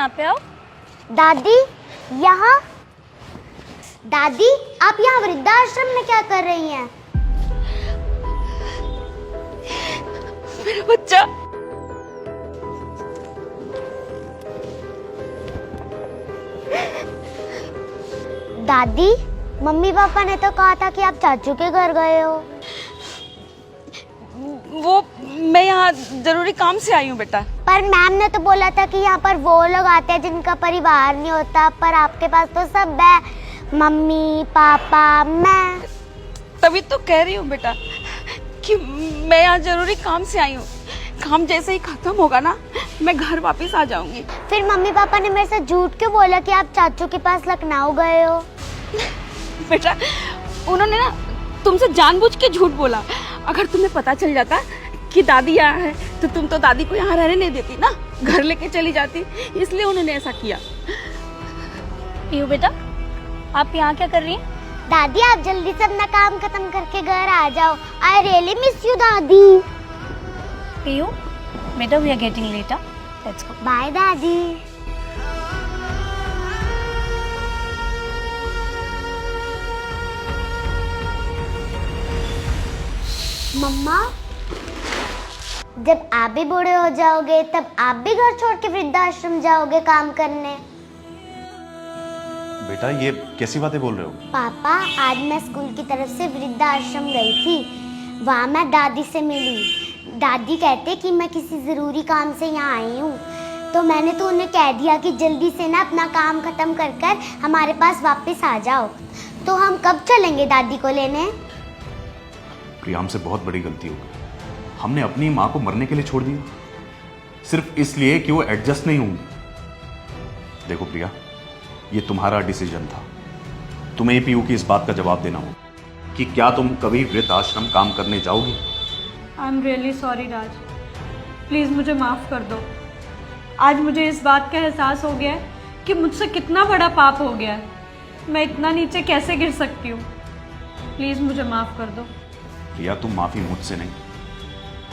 यहाँ पे आओ। दादी यहाँ? दादी आप यहाँ वृद्धाश्रम में क्या कर रही हैं? मेरा बच्चा। दादी मम्मी पापा ने तो कहा था कि आप चाचू के घर गए हो। वो मैं यहाँ जरूरी काम से आई हूँ बेटा। पर मैम ने तो बोला था कि यहाँ पर वो लोग आते हैं जिनका परिवार नहीं होता, पर आपके पास तो सब है, मम्मी पापा मैं। तभी तो कह रही हूँ बेटा कि मैं यहाँ जरूरी काम से आई हूँ। काम जैसे ही खत्म होगा ना मैं घर वापस आ जाऊंगी। फिर मम्मी पापा ने मेरे से झूठ क्यों बोला कि आप चाचू के पास लखनऊ गए हो? बेटा उन्होंने ना तुमसे जानबूझ के झूठ बोला। अगर तुम्हें पता चल जाता कि दादी यहाँ है तो तुम तो दादी को यहाँ रहने नहीं देती ना, घर लेके चली जाती, इसलिए उन्होंने ऐसा किया। पीयू बेटा आप यहाँ क्या कर रही हैं? दादी आप जल्दी से अपना काम खत्म करके घर आ जाओ। आई रियली मिस यू दादी। पीयू बेटा we are getting late, let's go. Bye दादी। मम्मा जब आप भी बूढ़े हो जाओगे तब आप भी घर छोड़ के वृद्धाश्रम जाओगे काम करने? बेटा ये कैसी बातें बोल रहे हो? पापा आज मैं स्कूल की तरफ से वृद्धाश्रम गई थी, वहाँ मैं दादी से मिली। दादी कहते कि मैं किसी ज़रूरी काम से यहाँ आई हूँ, तो मैंने तो उन्हें कह दिया कि जल्दी से ना अपना काम ख़त्म कर कर हमारे पास वापस आ जाओ। तो हम कब चलेंगे दादी को लेने? प्रिया हमसे बहुत बड़ी गलती हो गई। हमने अपनी माँ को मरने के लिए छोड़ दिया सिर्फ इसलिए कि वो एडजस्ट नहीं होंगी। देखो प्रिया ये तुम्हारा डिसीजन था, तुम्हें पीयू की इस बात का जवाब देना होगा कि क्या तुम कभी वृद्धाश्रम काम करने जाओगी। I am really sorry Raj, please मुझे माफ़ कर दो। आज मुझे इस बात का एहसास हो गया है कि मुझसे कितना बड़ा पाप हो गया है। मैं इतना नीचे कैसे गिर सकती हूँ। प्लीज़ मुझे माफ़ कर दो। प्रिया तुम माफी मुझसे नहीं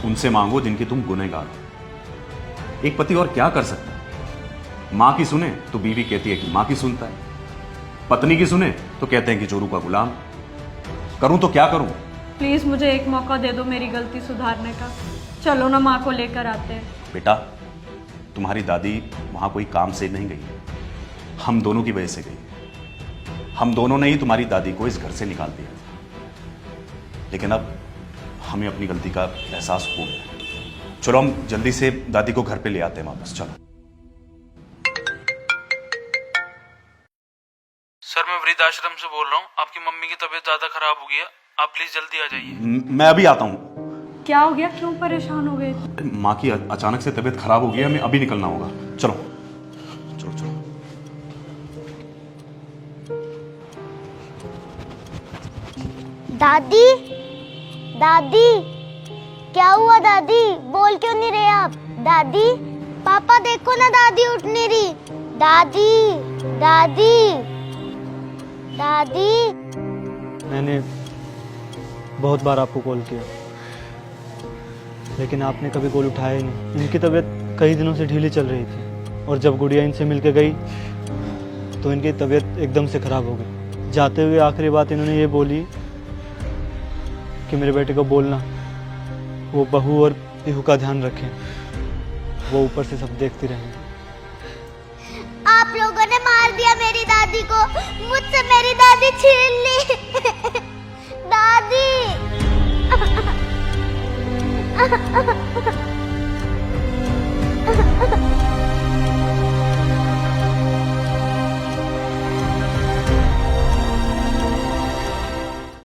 उनसे मांगो जिनके तुम गुनहगार हो। एक पति और क्या कर सकता है? माँ की सुने तो बीवी कहती है कि माँ की सुनता है, पत्नी की सुने तो कहते हैं कि जोरू का गुलाम। करूं तो क्या करूं? प्लीज़ मुझे एक मौका दे दो मेरी गलती सुधारने का। चलो ना माँ को लेकर आते हैं। बेटा तुम्हारी दादी वहां कोई काम से नहीं गई, हम दोनों की वजह से गई। हम दोनों ने ही तुम्हारी दादी को इस घर से निकाल दिया, लेकिन अब हमें अपनी गलती का एहसास हो गया। चलो हम जल्दी से दादी को घर पे ले आते हैं वापस। चलो। सर मैं वृद्धाश्रम से बोल रहा हूँ, आपकी मम्मी की तबीयत ज्यादा खराब हो गई है, आप प्लीज जल्दी आ जाइए। मैं अभी आता हूँ। क्या हो गया, क्यों परेशान हो गए? माँ की अचानक से तबीयत खराब हो गई है, हमें अभी निकलना होगा। चलो चलो चलो। दादी दादी क्या हुआ दादी? बोल क्यों नहीं रहे आप? दादी पापा देखो ना दादी उठ नहीं रही। दादी दादी दादी। मैंने बहुत बार आपको कॉल किया लेकिन आपने कभी कॉल उठाया ही नहीं। इनकी तबीयत कई दिनों से ढीली चल रही थी और जब गुड़िया इनसे मिलके गई तो इनकी तबीयत एकदम से ख़राब हो गई। जाते हुए आखिरी बात इन्होंने ये बोली कि मेरे बेटे को बोलना वो बहू और पीहू का ध्यान रखें, वो ऊपर से सब देखती रहेंगे। आप लोगों ने मार दिया मेरी दादी को, मुझसे मेरी दादी छीन ली। दादी